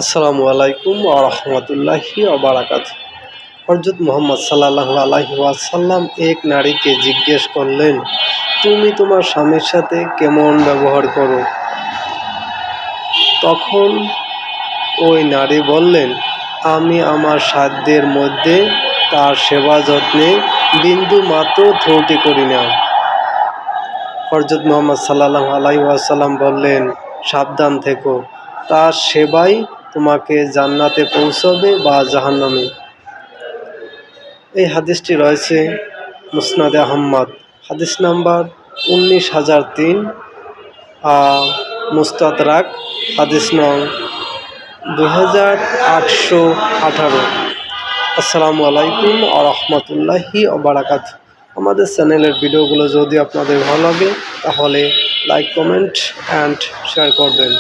আসসালামু আলাইকুম ওয়া রাহমাতুল্লাহি ওয়া বারাকাতুহু। হযরত মুহাম্মদ সাল্লাল্লাহু আলাইহি ওয়াসাল্লাম এক নারীকে জিজ্ঞেস করলেন, তুমি তোমার স্বামীর সাথে কেমন ব্যবহার করো? তখন ওই নারী বললেন, আমি আমার সাধ্যের মধ্যে তার সেবা যত্নে বিন্দু মাত্র ত্রুটি করি না। হযরত মুহাম্মদ সাল্লাল্লাহু আলাইহি ওয়াসাল্লাম বললেন, সাবধান থেকো, তার সেবাই তোমাকে জান্নাতে পৌঁছবে বা জাহান্নামে। এই হাদিসটি রয়েছে মুসনাদে আহমদ, হাদিস নাম্বার 19,003, মুস্তাদরাক হাদিস নং 2818। আসসালামু আলাইকুম ওয়া রাহমাতুল্লাহি ওয়া বারাকাতুহু। আমাদের চ্যানেলের ভিডিওগুলো যদি আপনাদের ভালো লাগে তাহলে লাইক, কমেন্ট অ্যান্ড শেয়ার করবেন।